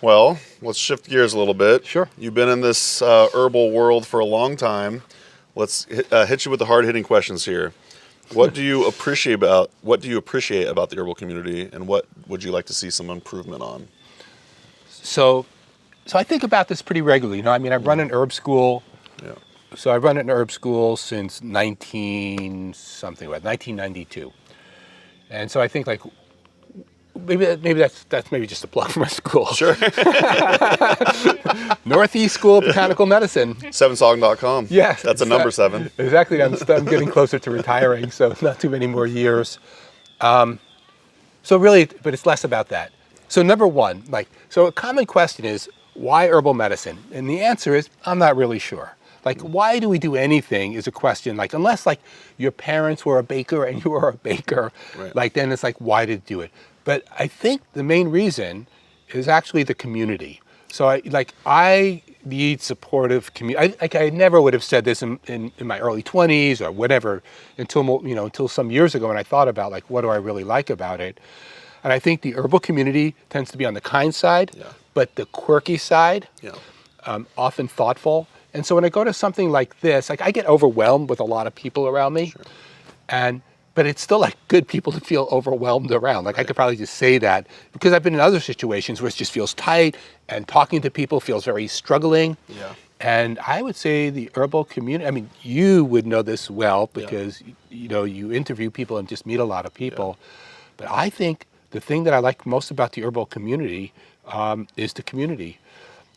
Well, let's shift gears a little bit. Sure. You've been in this herbal world for a long time. Let's hit you with the hard-hitting questions here. What do you appreciate about the herbal community, and what would you like to see some improvement on? So I think about this pretty regularly. You know, I mean, I've run an herb school. Yeah. So I've run an herb school since 1992. And so I think like maybe that's maybe just a plug for my school. Sure. Northeast School of Botanical Medicine. 7song.com. Yes. That's a number 7. Exactly. I'm getting closer to retiring, so not too many more years. So really, but it's less about that. So number one, so a common question is, why herbal medicine? And the answer is, I'm not really sure. Like, why do we do anything is a question, like, unless like your parents were a baker and you were a baker, right. Like then it's like, why did you do it? But I think the main reason is actually the community. So I need supportive community. I never would have said this in my early 20s or whatever until some years ago when I thought about like, what do I really like about it? And I think the herbal community tends to be on the kind side, but the quirky side, often thoughtful. And so when I go to something like this, like I get overwhelmed with a lot of people around me, sure. But it's still like good people to feel overwhelmed around. Like right. I could probably just say that because I've been in other situations where it just feels tight and talking to people feels very struggling. Yeah. And I would say the herbal community, I mean, you would know this well because, you interview people and just meet a lot of people. Yeah. But I think the thing that I like most about the herbal community is the community.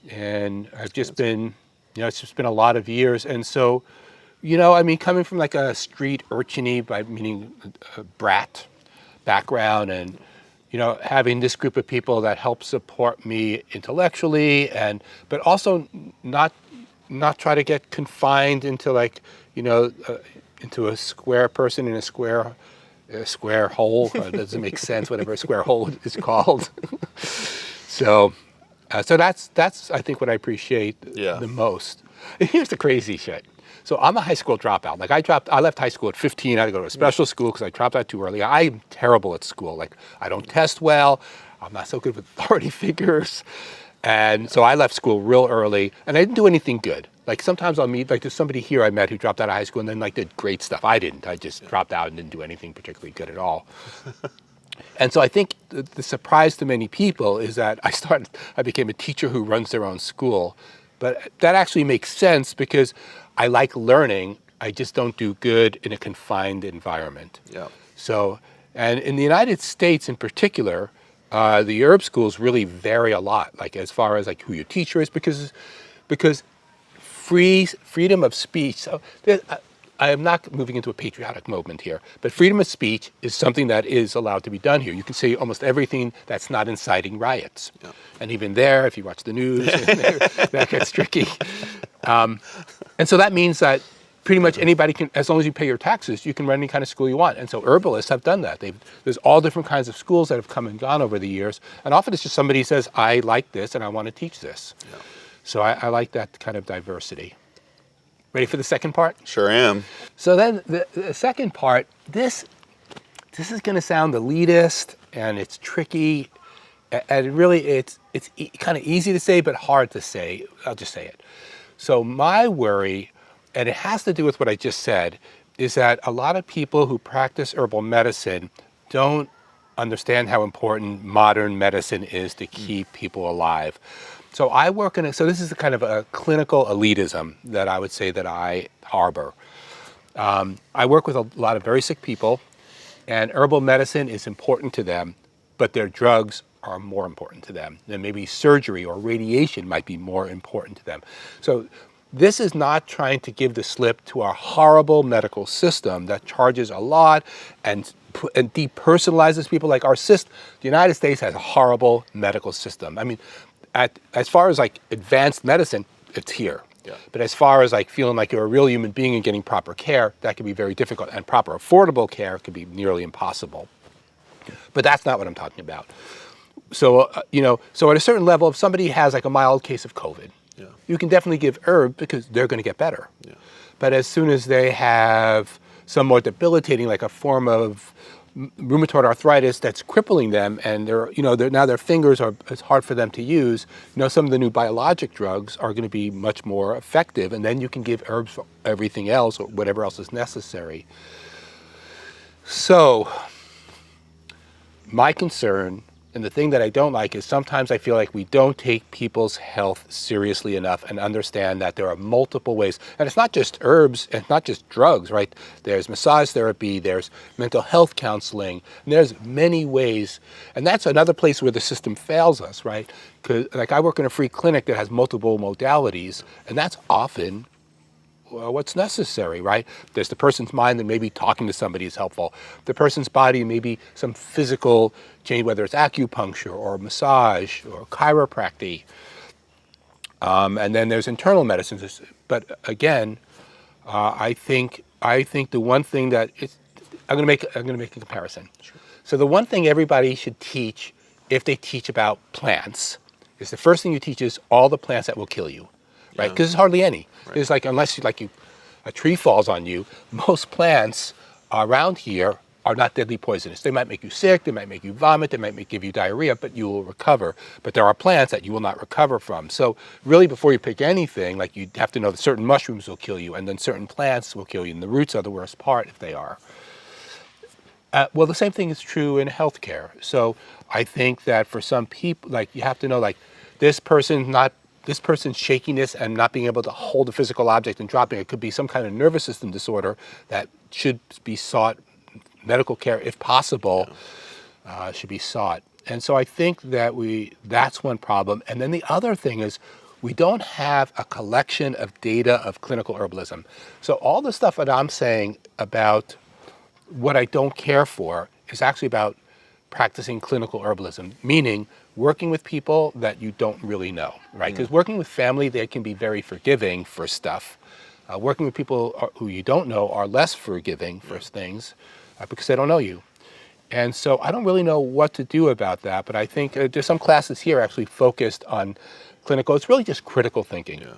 And I've just been, it's just been a lot of years. And so, I mean, coming from like a street urchin-y, meaning a brat background and, having this group of people that help support me intellectually but also not try to get confined into like, into a square person in a square hole. It doesn't make sense, whatever a square hole is called. So that's I think what I appreciate the most. And here's the crazy shit. So I'm a high school dropout. Like I left high school at 15. I had to go to a special school because I dropped out too early. I'm terrible at school. Like I don't test well. I'm not so good with authority figures. And so I left school real early and I didn't do anything good. Like sometimes I'll meet, like there's somebody here I met who dropped out of high school and then like did great stuff. I didn't. I just dropped out and didn't do anything particularly good at all. And so I think the surprise to many people is that I became a teacher who runs their own school. But that actually makes sense because I like learning. I just don't do good in a confined environment. Yeah. So, and in the United States in particular, the herb schools really vary a lot, like as far as like who your teacher is, because freedom of speech. So I am not moving into a patriotic moment here, but freedom of speech is something that is allowed to be done here. You can say almost everything that's not inciting riots. Yeah. And even there, if you watch the news, that gets tricky. And so that means that pretty much anybody can, as long as you pay your taxes, you can run any kind of school you want. And so herbalists have done that. There's all different kinds of schools that have come and gone over the years. And often it's just somebody says, I like this and I want to teach this. Yeah. So I like that kind of diversity. Ready for the second part? Sure am. So then the second part, this is going to sound elitist and it's tricky and really it's kind of easy to say but hard to say. I'll just say it. So my worry, and it has to do with what I just said, is that a lot of people who practice herbal medicine don't understand how important modern medicine is to keep people alive. So I work so this is a kind of a clinical elitism that I would say that I harbor. I work with a lot of very sick people, and herbal medicine is important to them, but their drugs are more important to them. And maybe surgery or radiation might be more important to them. So this is not trying to give the slip to our horrible medical system that charges a lot and depersonalizes people. Like our system, the United States has a horrible medical system. I mean, as far as like advanced medicine, it's here. Yeah. But as far as like feeling like you're a real human being and getting proper care, that can be very difficult. And proper affordable care can be nearly impossible. But that's not what I'm talking about. So, so at a certain level, if somebody has like a mild case of COVID, you can definitely give herb because they're going to get better. Yeah. But as soon as they have some more debilitating, like a form of rheumatoid arthritis that's crippling them, and now their fingers it's hard for them to use. Some of the new biologic drugs are going to be much more effective, and then you can give herbs for everything else or whatever else is necessary. So my concern, and the thing that I don't like, is sometimes I feel like we don't take people's health seriously enough and understand that there are multiple ways. And it's not just herbs, and it's not just drugs, right? There's massage therapy, there's mental health counseling, and there's many ways. And that's another place where the system fails us, right? Because like I work in a free clinic that has multiple modalities, and that's often what's necessary, right? There's the person's mind, that maybe talking to somebody is helpful. The person's body, maybe some physical change, whether it's acupuncture or massage or chiropractic. And then there's internal medicines. But again, I think the one thing that I'm going to make a comparison. Sure. So the one thing everybody should teach, if they teach about plants, is the first thing you teach is all the plants that will kill you. Right, because there's hardly any. Right. It's like unless a tree falls on you, most plants around here are not deadly poisonous. They might make you sick, they might make you vomit, they might give you diarrhea, but you will recover. But there are plants that you will not recover from. So really, before you pick anything, like you have to know that certain mushrooms will kill you, and then certain plants will kill you, and the roots are the worst part if they are. Well, the same thing is true in healthcare. So I think that for some people, you have to know, this person's shakiness and not being able to hold a physical object and dropping it could be some kind of nervous system disorder that should be sought. Medical care, if possible, should be sought. And so I think that that's one problem. And then the other thing is we don't have a collection of data of clinical herbalism. So all the stuff that I'm saying about what I don't care for is actually about practicing clinical herbalism, meaning working with people that you don't really know, right? Because working with family, they can be very forgiving for stuff. Working with people who you don't know are less forgiving for things because they don't know you. And so I don't really know what to do about that, but I think there's some classes here actually focused on clinical. It's really just critical thinking. Yeah.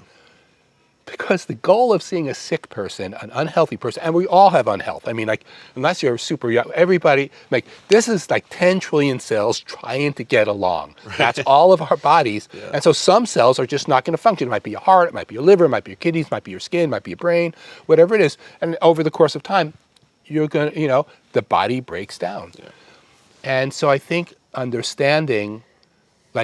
Because the goal of seeing a sick person, an unhealthy person, and we all have unhealth. I mean, unless you're super young, everybody, this is 10 trillion cells trying to get along. Right. That's all of our bodies. Yeah. And so some cells are just not going to function. It might be your heart, it might be your liver, it might be your kidneys, it might be your skin, it might be your brain, whatever it is. And over the course of time, you're going to, the body breaks down. Yeah. And so I think understanding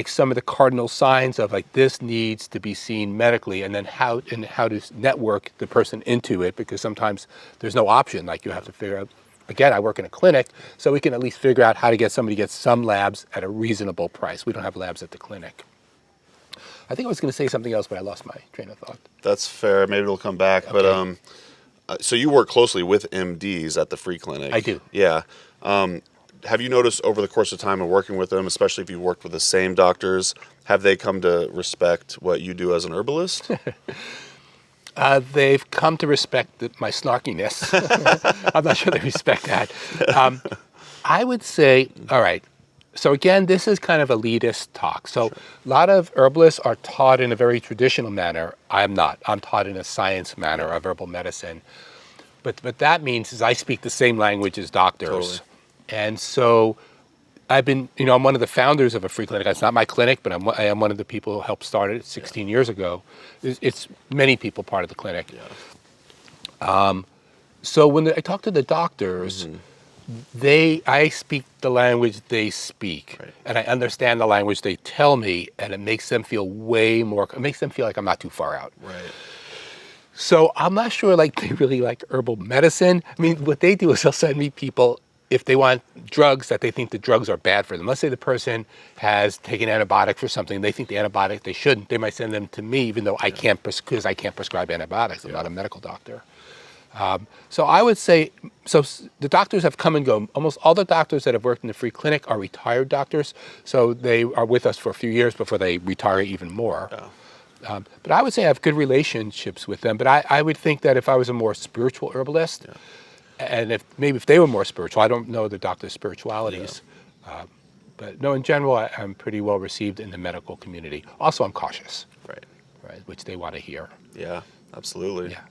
some of the cardinal signs of this needs to be seen medically, and then how to network the person into it, because sometimes there's no option. You have to figure out, again, I work in a clinic, so we can at least figure out how to get somebody to get some labs at a reasonable price. We don't have labs at the clinic. I think I was going to say something else, but I lost my train of thought. That's fair. Maybe it'll come back. Okay. But so you work closely with MDs at the free clinic. I do. Yeah. Have you noticed over the course of time of working with them, especially if you've worked with the same doctors, have they come to respect what you do as an herbalist? They've come to respect my snarkiness. I'm not sure they respect that. I would say, all right, so again, this is kind of elitist talk. So sure. A lot of herbalists are taught in a very traditional manner. I'm not. I'm taught in a science manner of herbal medicine. But what that means is I speak the same language as doctors. Totally. And so I've been, I'm one of the founders of a free clinic. It's not my clinic, but I am one of the people who helped start it 16 years ago. It's many people part of the clinic. Yeah. So when I talk to the doctors, I speak the language they speak, right. And I understand the language they tell me, and it makes them feel it makes them feel like I'm not too far out. Right. So I'm not sure they really like herbal medicine. I mean, what they do is they'll send me people if they want drugs that they think the drugs are bad for them. Let's say the person has taken antibiotics for something, they think the antibiotic they shouldn't, they might send them to me, even though I can't prescribe antibiotics. I'm not a medical doctor. So I would say, the doctors have come and go. Almost all the doctors that have worked in the free clinic are retired doctors, so they are with us for a few years before they retire even more. Yeah. But I would say I have good relationships with them, but I would think that if I was a more spiritual herbalist, and if they were more spiritual, I don't know the doctor's spiritualities, but no, in general, I'm pretty well received in the medical community. Also, I'm cautious, right, which they want to hear. Yeah, absolutely. Yeah.